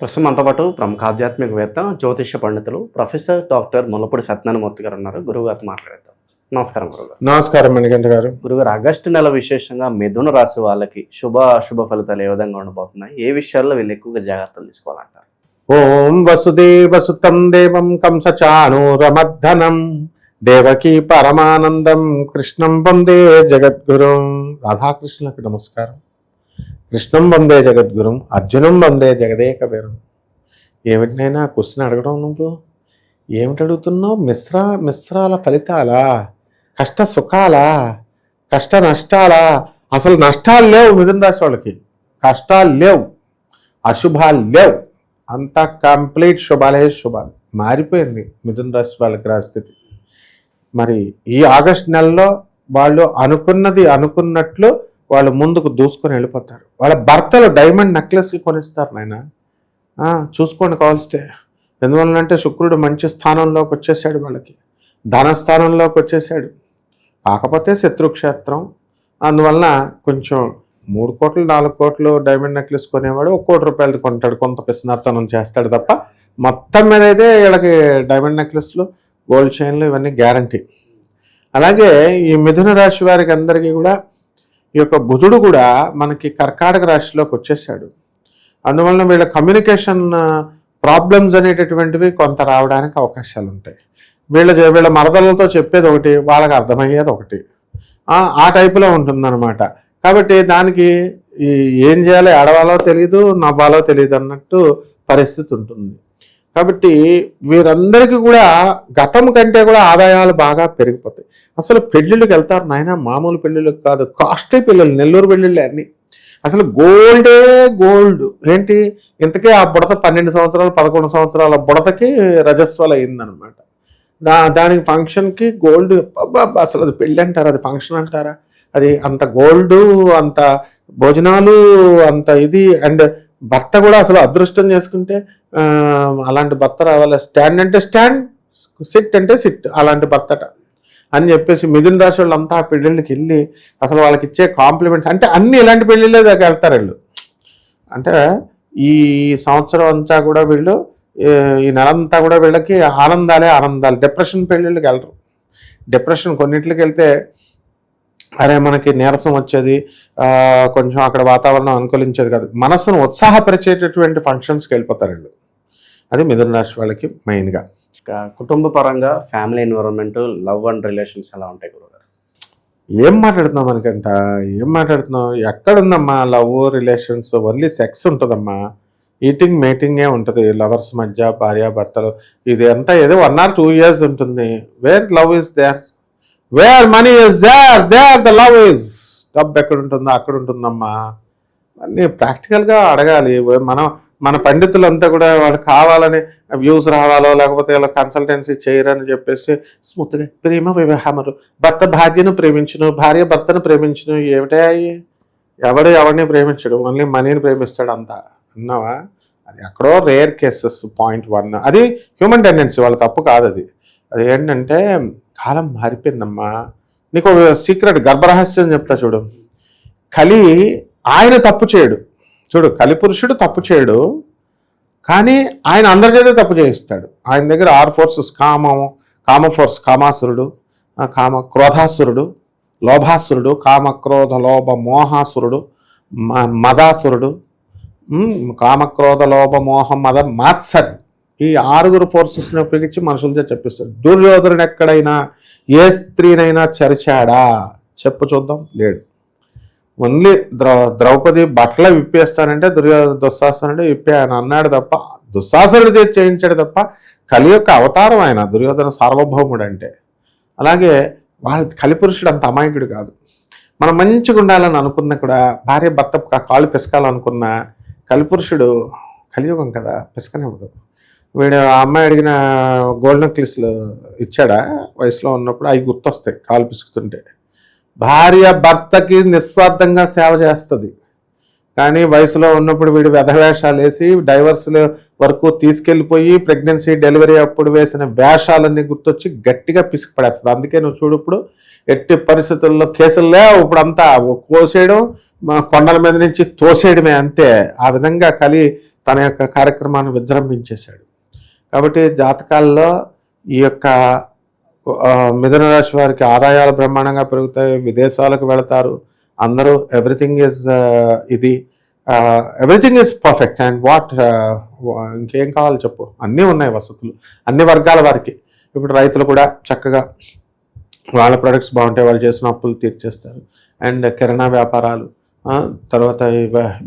ప్రస్తుతం మనతో పాటు ప్రముఖ ఆధ్యాత్మికవేత్త, జ్యోతిష్య పండితులు ప్రొఫెసర్ డాక్టర్ ముల్లపూడి సత్యనారాయణమూర్తి గారు ఉన్నారు. గురువుగారితో మాట్లాడేద్దాం. నమస్కారం గురుగారు. నమస్కారం మణికంఠ గారు. గురుగారు, ఆగస్టు నెల విశేషంగా మిథున రాశి వాళ్ళకి శుభ ఫలితాలు ఏ విధంగా ఉండబోతున్నాయి? ఏ విషయాల్లో వీళ్ళు ఎక్కువగా జాగ్రత్తలు తీసుకోవాలంటారు? ఓం వసుదేవసుతం దేవం కంసచానూరమర్దనం దేవకీ పరమానందం కృష్ణం వందే జగద్గురుం. రాధాకృష్ణులకు నమస్కారం. కృష్ణం వందే జగద్గురుం, అర్జునం వందే జగదేక వీరం. ఏమిటినైనా క్వశ్చన్ అడగడం, నువ్వు ఏమిటి అడుగుతున్నావు? మిశ్రాల ఫలితాలా? కష్ట సుఖాలా? కష్ట నష్టాలా? అసలు నష్టాలు లేవు మిథున రాశి వాళ్ళకి, కష్టాలు లేవు, అశుభాలు లేవు, అంతా కంప్లీట్ శుభాలే శుభాలు. మారిపోయింది మిథున రాశి వాళ్ళకి రాస్థితి. మరి ఈ ఆగస్ట్ నెలలో వాళ్ళు అనుకున్నట్లు వాళ్ళు ముందుకు దూసుకొని వెళ్ళిపోతారు. వాళ్ళ భర్తలు డైమండ్ నెక్లెస్లు కొనిస్తారు నాయన. చూసుకోండి కావాల్స్తే. ఎందువల్లంటే శుక్రుడు మంచి స్థానంలోకి వచ్చేసాడు, వాళ్ళకి ధనస్థానంలోకి వచ్చేసాడు. కాకపోతే శత్రుక్షేత్రం, అందువలన కొంచెం 3 కోట్లు 4 కోట్లు డైమండ్ నెక్లెస్ కొనేవాడు 1 కోటి రూపాయలది కొంటాడు, కొంత పిసినార్తనం చేస్తాడు తప్ప మొత్తం మీద అయితే వీళ్ళకి డైమండ్ నెక్లెస్లు, గోల్డ్ చైన్లు ఇవన్నీ గ్యారంటీ. అలాగే ఈ మిథున రాశి వారికి అందరికీ కూడా ఈ యొక్క బుధుడు కూడా మనకి కర్కాటక రాశిలోకి వచ్చేసాడు. అందువలన వీళ్ళ కమ్యూనికేషన్ ప్రాబ్లమ్స్ అనేటటువంటివి కొంత రావడానికి అవకాశాలు ఉంటాయి. వీళ్ళ మరదలతో చెప్పేది ఒకటి, వాళ్ళకి అర్థమయ్యేది ఒకటి, ఆ టైపులో ఉంటుందన్నమాట. కాబట్టి దానికి ఏం చేయాలో ఏడవాలో తెలియదు, నవ్వాలో తెలియదు అన్నట్టు పరిస్థితి ఉంటుంది. కాబట్టి వీరందరికీ కూడా గతం కంటే కూడా ఆదాయాలు బాగా పెరిగిపోతాయి. అసలు పెళ్ళిళ్ళకి వెళ్తారు నాయన, మామూలు పెళ్ళిళ్ళకి కాదు, కాస్ట్లీ పెళ్ళిళ్ళు, నెల్లూరు పెళ్ళిళ్ళే అన్నీ. అసలు గోల్డే గోల్డ్. ఏంటి ఇంతకీ ఆ బుడత 12 సంవత్సరాలు 11 సంవత్సరాల బుడతకి రజస్వలు అయిందనమాట. దానికి ఫంక్షన్కి గోల్డ్. అసలు అది పెళ్ళి అంటారా, అది ఫంక్షన్ అంటారా? అది అంత గోల్డ్, అంత భోజనాలు, అంత ఇది. అండ్ భర్త కూడా అసలు అదృష్టం చేసుకుంటే అలాంటి భర్త రావాలి. స్టాండ్ అంటే స్టాండ్, సిట్ అంటే సిట్, అలాంటి భర్తట అని చెప్పేసి మిథున రాశి వాళ్ళు అంతా ఆ పెళ్ళిళ్ళకి వెళ్ళి అసలు వాళ్ళకి ఇచ్చే కాంప్లిమెంట్స్ అంటే అన్ని ఇలాంటి పెళ్ళిళ్ళే దాకా వెళ్తారు వీళ్ళు. అంటే ఈ సంవత్సరం అంతా కూడా వీళ్ళు, ఈ నెలంతా కూడా వీళ్ళకి ఆనందాలే ఆనందాలు. డిప్రెషన్ పెళ్ళిళ్ళకి వెళ్ళరు. డిప్రెషన్ కొన్నింటికి వెళ్తే అరే మనకి నీరసం వచ్చేది, కొంచెం అక్కడ వాతావరణం అనుకూలించేది కాదు, మనసును ఉత్సాహపరిచేటటువంటి ఫంక్షన్స్కి వెళ్ళిపోతారు వీళ్ళు. అది మిథున రాశి వాళ్ళకి మెయిన్గా. కుటుంబ పరంగా family environment, love and relations ఎలా ఉంటాయి గురుగారు? ఏం మాట్లాడుతున్నావు మనకంట? ఏం మాట్లాడుతున్నావు? ఎక్కడుందమ్మా లవ్ రిలేషన్స్? ఓన్లీ సెక్స్ ఉంటుందమ్మా. ఈటింగ్ మేటింగే ఉంటుంది లవర్స్ మధ్య, భార్యాభర్తలు. ఇది అంతా ఏదో 1 or 2 years ఉంటుంది. Where love is there, where money is there the love is. డబ్బు ఎక్కడ ఉంటుందో అక్కడ ఉంటుందమ్మా. అన్నీ ప్రాక్టికల్గా అడగాలి. మన పండితులంతా కూడా వాడు కావాలని వ్యూస్ రావాలో లేకపోతే ఇలా కన్సల్టెన్సీ చేయరని చెప్పేసి స్మూత్గా ప్రేమ వివాహములు, భర్త భార్యను ప్రేమించును, భార్య భర్తను ప్రేమించును. ఏమిటా ఎవరిని ప్రేమించడు, ఓన్లీ మనీని ప్రేమిస్తాడు అంతా అన్నావా? అది ఎక్కడో రేర్ కేసెస్. పాయింట్ 1 అది హ్యూమన్ టెండెన్సీ, వాళ్ళ తప్పు కాదు అది. అది ఏంటంటే కాలం మారిపోయిందమ్మా. నీకు ఒక సీక్రెట్ గర్భరహస్యం చెప్తా చూడు. కలి ఆయన తప్పు చేయడు చూడు, కలిపురుషుడు తప్పు చేయడు, కానీ ఆయన అందరి చేత తప్పు చేయిస్తాడు. ఆయన దగ్గర 6 ఫోర్సెస్, కామ ఫోర్స్, కామాసురుడు, క్రోధాసురుడు, లోభాసురుడు, కామక్రోధ లోభ మోహాసురుడు, మదాసురుడు, కామక్రోధ లోభ మోహ మద మాత్సర్యం. ఈ 6 ఫోర్సెస్ని ఉపయోగించి మనుషులతో చెప్పిస్తాడు. దుర్యోధనుడు ఎక్కడైనా ఏ స్త్రీనైనా చరిచాడా చెప్పు చూద్దాం? లేడు. ఓన్లీ ద్రౌపది బట్టలు విప్పేస్తానంటే దుశ్శాసనుడు విప్పే ఆయన అన్నాడు తప్ప, దుశ్శాసనుడు చేయించాడు తప్ప. కలి యొక్క అవతారం ఆయన, దుర్యోధన సార్వభౌముడు అంటే. అలాగే వాళ్ళ కలిపురుషుడు అంత అమాయకుడు కాదు. మనం మంచిగా ఉండాలని అనుకున్నా కూడా, భార్య భర్త కాళ్ళు పిసకాలనుకున్నా, కలిపురుషుడు కలియుగం కదా, పిసకనివ్వదు. వీడు ఆ అమ్మాయి అడిగిన గోల్డ్ నెక్లెస్లు ఇచ్చాడా వయసులో ఉన్నప్పుడు? అవి గుర్తొస్తాయి కాలు పిసుకుతుంటే. భార్య భర్తకి నిస్వార్థంగా సేవ చేస్తుంది, కానీ వయసులో ఉన్నప్పుడు వీడు వ్యధవేషాలు వేసి డైవర్స్ల వరకు తీసుకెళ్ళిపోయి ప్రెగ్నెన్సీ డెలివరీ అప్పుడు వేసిన వేషాలన్నీ గుర్తొచ్చి గట్టిగా పిసికి పడేస్తుంది. అందుకే నువ్వు చూడు, ఇప్పుడు ఎట్టి పరిస్థితుల్లో కేసులు లేవు. ఇప్పుడు అంతా కోసేయడం, కొండల మీద నుంచి తోసేయడమే అంతే. ఆ విధంగా కలి తన యొక్క కార్యక్రమాన్ని విజృంభించేశాడు. కాబట్టి జాతకాల్లో ఈ యొక్క మిథున రాశి వారికి ఆదాయాలు బ్రహ్మాండంగా పెరుగుతాయి, విదేశాలకు వెళతారు, అందరూ ఎవ్రీథింగ్ ఈజ్ పర్ఫెక్ట్. అండ్ ఇంకేం కావాలి చెప్పు, అన్నీ ఉన్నాయి వసతులు అన్ని వర్గాల వారికి. ఇప్పుడు రైతులు కూడా చక్కగా వాళ్ళ ప్రొడక్ట్స్ బాగుంటాయి, వాళ్ళు చేసిన అప్పులు తీర్చేస్తారు. అండ్ కిరాణా వ్యాపారాలు, తర్వాత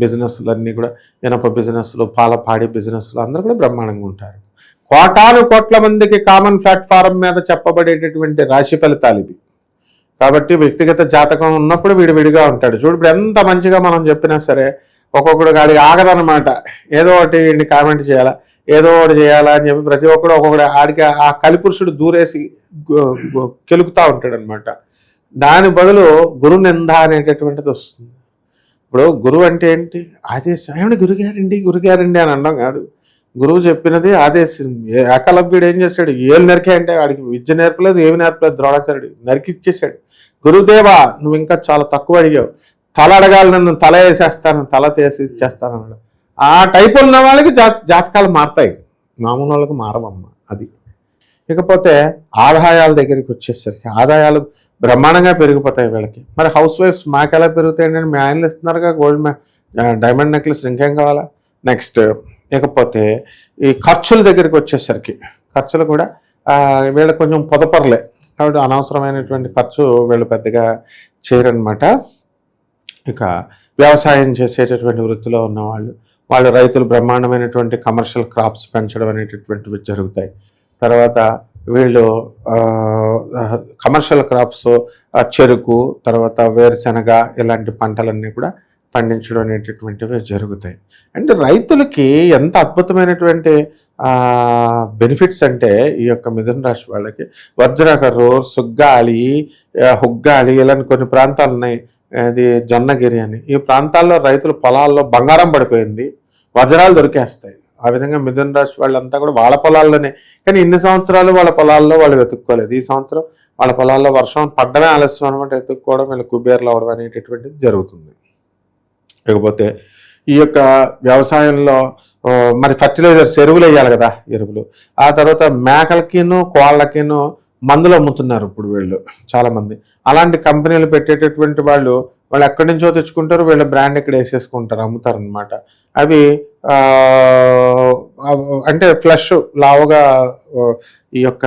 బిజినెస్లు అన్నీ కూడా, ఇనప బిజినెస్లు, పాడి బిజినెస్లు, అందరూ కూడా బ్రహ్మాండంగా ఉంటారు. కోట్ల మందికి కామన్ ప్లాట్ఫారం మీద చెప్పబడేటటువంటి రాశి ఫలితాలు ఇవి. కాబట్టి వ్యక్తిగత జాతకం ఉన్నప్పుడు విడివిడిగా ఉంటాడు. చూడు, ఇప్పుడు ఎంత మంచిగా మనం చెప్పినా సరే ఒక్కొక్కడు గాడికి ఆగదనమాట. ఏదో ఒకటి కామెంట్ చేయాలా, ఏదో ఒకటి చేయాలా అని చెప్పి ప్రతి ఒక్కడు ఒక్కొక్కడు ఆడికి ఆ కలిపురుషుడు దూరేసి కెలుకుతూ ఉంటాడు అనమాట. దాని బదులు గురు నింద అనేటటువంటిది వస్తుంది. ఇప్పుడు గురువు అంటే ఏంటి? ఆదేశం. ఏమంటే గురుగారండి అని అనడం కాదు. గురువు చెప్పినది ఆదేశం. ఏకలవ్యుడు ఏం చేశాడు? ఏళ్ళు నరికే అంటే వాడికి విద్య నేర్పలేదు, ఏమి నేర్పలేదు. ద్రోణాచార్యుడు నరికిచ్చేసాడు. గురుదేవా, నువ్వు ఇంకా చాలా తక్కువ అడిగావు, తల అడగాలి, నన్ను తల వేసేస్తాను, తల తీసి ఇచ్చేస్తాను అన్నాడు. ఆ టైప్ ఉన్న వాళ్ళకి జాతకాలు మారుతాయి, మామూలు వాళ్ళకి మారవమ్మ. అది. ఇకపోతే ఆదాయాల దగ్గరికి వచ్చేసరికి ఆదాయాలు బ్రహ్మాండంగా పెరిగిపోతాయి వీళ్ళకి. మరి హౌస్ వైఫ్స్ మాకు ఎలా పెరుగుతాయండి? మీ ఆయనలు ఇస్తున్నారుగా డైమండ్ నెక్లెస్, ఇంకేం కావాలా? నెక్స్ట్ ఇకపోతే ఈ ఖర్చుల దగ్గరికి వచ్చేసరికి ఖర్చులు కూడా వీళ్ళకి కొంచెం పొదపరలే, కాబట్టి అనవసరమైనటువంటి ఖర్చు వీళ్ళు పెద్దగా చేయరనమాట. ఇక వ్యవసాయం చేసేటటువంటి వృత్తిలో ఉన్నవాళ్ళు, వాళ్ళు రైతులు బ్రహ్మాండమైనటువంటి కమర్షియల్ క్రాప్స్ పెంచడం అనేటటువంటివి జరుగుతాయి. తర్వాత వీళ్ళు కమర్షియల్ క్రాప్స్, చెరుకు, తర్వాత వేరుశనగ, ఇలాంటి పంటలన్నీ కూడా పండించడం అనేటటువంటివి జరుగుతాయి. అంటే రైతులకి ఎంత అద్భుతమైనటువంటి బెనిఫిట్స్ అంటే ఈ యొక్క మిథున రాశి వాళ్ళకి వజ్రకర్రు, సుగ్గాలి, హుగ్గాలి, ఇలాంటి కొన్ని ప్రాంతాలు ఉన్నాయి. అది జొన్నగిరి అని. ఈ ప్రాంతాల్లో రైతుల పొలాల్లో బంగారం పడిపోయింది, వజ్రాలు దొరికేస్తాయి. ఆ విధంగా మిథున రాశి వాళ్ళంతా కూడా వాళ్ళ పొలాల్లోనే, కానీ ఇన్ని సంవత్సరాలు వాళ్ళ పొలాల్లో వాళ్ళు వెతుక్కోలేదు. ఈ సంవత్సరం వాళ్ళ పొలాల్లో వర్షం పడ్డమే ఆలస్యం అనమాట, వెతుక్కోవడం, వీళ్ళు కుబేర్లు అవడం అనేటటువంటిది జరుగుతుంది. ఇకపోతే ఈ యొక్క వ్యవసాయంలో మరి ఫర్టిలైజర్స్, ఎరువులు వేయాలి కదా, ఎరువులు. ఆ తర్వాత మేకలకిను కోళ్ళకిను మందులు అమ్ముతున్నారు ఇప్పుడు వీళ్ళు చాలామంది. అలాంటి కంపెనీలు పెట్టేటటువంటి వాళ్ళు ఎక్కడి నుంచో తెచ్చుకుంటారు, వీళ్ళ బ్రాండ్ ఇక్కడ వేసేసుకుంటారు, అమ్ముతారు అనమాట. అవి అంటే ఫ్లష్ లావుగా ఈ యొక్క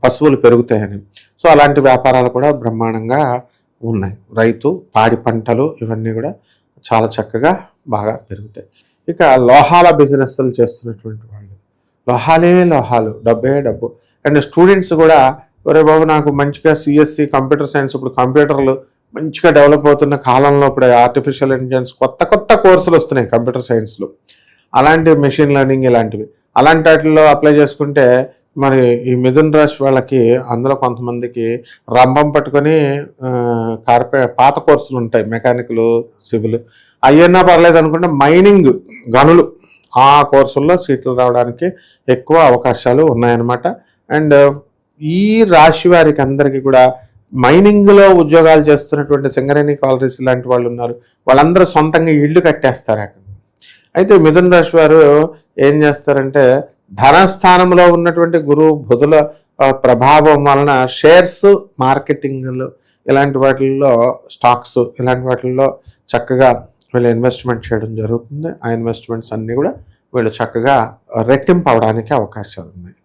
పశువులు పెరుగుతాయని. సో అలాంటి వ్యాపారాలు కూడా బ్రహ్మాండంగా ఉన్నాయి. రైతు, పాడి పంటలు, ఇవన్నీ కూడా చాలా చక్కగా బాగా పెరుగుతాయి. ఇక లోహాల బిజినెస్లు చేస్తున్నటువంటి వాళ్ళు, లోహాలు, డబ్బే డబ్బు. అండ్ స్టూడెంట్స్ కూడా, ఒరే బాబు నాకు మంచిగా సిఎస్సి కంప్యూటర్ సైన్స్, ఇప్పుడు కంప్యూటర్లు మంచిగా డెవలప్ అవుతున్న కాలంలో ఇప్పుడు ఆర్టిఫిషియల్ ఇంటెలిజెన్స్ కొత్త కోర్సులు వస్తున్నాయి కంప్యూటర్ సైన్స్లో, అలాంటి మెషిన్ లెర్నింగ్ ఇలాంటివి. అలాంటి వాటిల్లో అప్లై చేసుకుంటే మరి ఈ మిథున రాశి వాళ్ళకి అందులో కొంతమందికి రంభం పట్టుకొని పాత కోర్సులు ఉంటాయి, మెకానికల్, సివిల్, అయ్యన్నా పర్లేదు అనుకుంటే మైనింగ్, గనులు, ఆ కోర్సుల్లో సీట్లు రావడానికి ఎక్కువ అవకాశాలు ఉన్నాయన్నమాట. అండ్ ఈ రాశి వారికి అందరికీ కూడా మైనింగ్లో ఉద్యోగాలు చేస్తున్నటువంటి సింగరేణి కాలరీస్ లాంటి వాళ్ళు ఉన్నారు, వాళ్ళందరూ సొంతంగా ఇళ్ళు కట్టేస్తారు. అయితే మిథున రాశి వారు ఏం చేస్తారంటే ధనస్థానంలో ఉన్నటువంటి గురు బుధుల ప్రభావం వలన షేర్స్, మార్కెటింగ్లు, ఇలాంటి వాటిల్లో, స్టాక్స్, ఇలాంటి వాటిల్లో చక్కగా వీళ్ళు ఇన్వెస్ట్మెంట్ చేయడం జరుగుతుంది. ఆ ఇన్వెస్ట్మెంట్స్ అన్నీ కూడా వీళ్ళు చక్కగా రెట్టింపు అవడానికి అవకాశాలు ఉన్నాయి.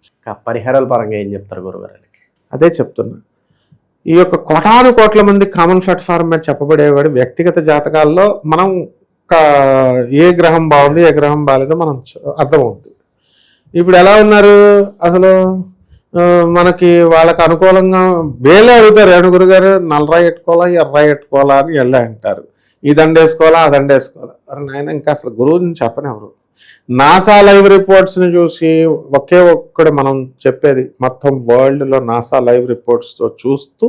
పరిహారాల పరంగా ఏం చెప్తారు గురుగారు? అదే చెప్తున్నా, ఈ యొక్క కోట్ల మంది కామన్ ప్లాట్ఫారం మీద చెప్పబడేవాడు వ్యక్తిగత జాతకాల్లో మనం ఏ గ్రహం బాగుంది, ఏ గ్రహం బాగాలేదో మనం అర్థమవుతుంది. ఇప్పుడు ఎలా ఉన్నారు అసలు మనకి వాళ్ళకి అనుకూలంగా వేలే అడుగుతారు, ఏడుగురు గారు నల్లరాయి ఎట్టుకోవాలా, ఎర్రాయి ఎట్టుకోవాలా అని వెళ్ళి అంటారు. ఈ దండ వేసుకోవాలా, ఆ దండ వేసుకోవాలా. అరే నాయన, ఇంకా అసలు గురువుని చెప్పనివ్వరు. నాసా లైవ్ రిపోర్ట్స్ని చూసి ఒక్కడు మనం చెప్పేది, మొత్తం వరల్డ్లో నాసా లైవ్ రిపోర్ట్స్తో చూస్తూ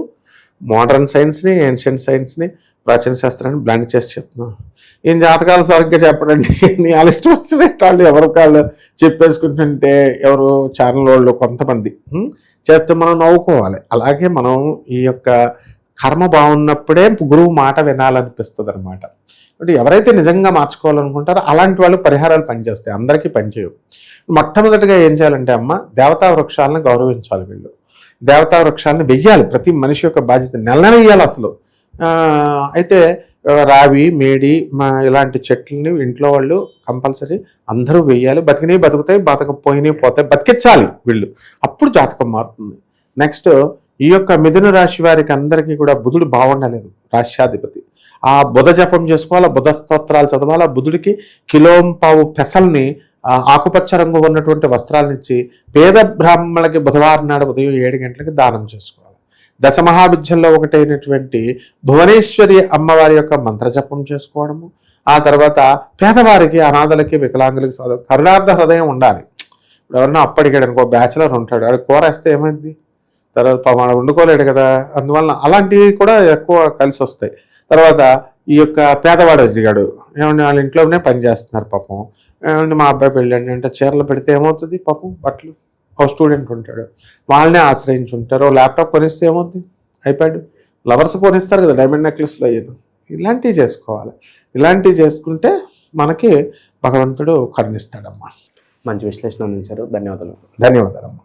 మోడర్న్ సైన్స్ని, ఏన్షియంట్ సైన్స్ని, ప్రాచీన శాస్త్రాన్ని బ్లాండ్ చేసి చెప్తున్నాం. ఈయన జాతకాలు సరిగ్గా చెప్పడండి, నీ అలిస్ట్ వచ్చినట్టు వాళ్ళు ఎవరి కాళ్ళు చెప్పేసుకుంటుంటే ఎవరు ఛానల్ వాళ్ళు కొంతమంది చేస్తే మనం నవ్వుకోవాలి. అలాగే మనం ఈ యొక్క కర్మ బాగున్నప్పుడే గురువు మాట వినాలనిపిస్తుంది అనమాట. అంటే ఎవరైతే నిజంగా మార్చుకోవాలనుకుంటారో అలాంటి వాళ్ళు పరిహారాలు పనిచేస్తాయి, అందరికీ పనిచేయవు. మొట్టమొదటిగా ఏం చేయాలంటే అమ్మ, దేవతా వృక్షాలను గౌరవించాలి. వీళ్ళు దేవతా వృక్షాలను వెయ్యాలి, ప్రతి మనిషి యొక్క బాధ్యత, నెల వెయ్యాలి అసలు. అయితే రావి, మేడి, ఇలాంటి చెట్లని ఇంట్లో వాళ్ళు కంపల్సరీ అందరూ వెయ్యాలి. బతికినవి బతుకుతాయి, బతకపోయినవి పోతాయి, బతికించాలి వీళ్ళు, అప్పుడు జాతకం మారుతుంది. నెక్స్ట్ ఈ యొక్క మిథున రాశి వారికి అందరికీ కూడా బుధుడు బాగుండలేదు, రాష్ట్రాధిపతి. ఆ బుధ జపం చేసుకోవాలి, బుధ స్తోత్రాలు చదవాలి. కిలో కిలోంపావు పెసల్ని ఆకుపచ్చ రంగు ఉన్నటువంటి వస్త్రాలనిచ్చి పేద బ్రాహ్మణులకి బుధవారం నాడు ఉదయం 7 గంటలకి దానం చేసుకోవాలి. దశమహావిద్యల్లో ఒకటైనటువంటి భువనేశ్వరి అమ్మవారి యొక్క మంత్రజపం చేసుకోవడము. ఆ తర్వాత పేదవారికి, అనాథలకి, వికలాంగులకి కరుణార్థ హృదయం ఉండాలి. ఎవరైనా అప్పటికాడు అనుకో, బ్యాచులర్ ఉంటాడు, ఆడు కూర వేస్తే ఏమైంది, తర్వాత మనం వండుకోలేడు కదా, అందువల్ల అలాంటివి కూడా ఎక్కువ కలిసి వస్తాయి. తర్వాత ఈ యొక్క పేదవాడు అడిగాడు, ఏమంటే వాళ్ళ ఇంట్లోనే పని చేస్తున్నారు పాపం, ఏమంటే మా అబ్బాయి పెళ్ళండి అంటే చీరలు పెడితే ఏమవుతుంది పాపం, బట్టలు, ఒక స్టూడెంట్ ఉంటాడు, వాళ్ళనే ఆశ్రయించుంటారు. ల్యాప్టాప్ కొనిస్తే ఏమవుతుంది, ఐప్యాడ్, లవర్స్ కొనిస్తారు కదా డైమండ్ నెక్లెస్లు అయ్యాను. ఇలాంటివి చేసుకోవాలి. ఇలాంటివి చేసుకుంటే మనకి భగవంతుడు కరుణిస్తాడమ్మా. మంచి విశ్లేషణ అందించారు. ధన్యవాదాలు. ధన్యవాదాలమ్మా.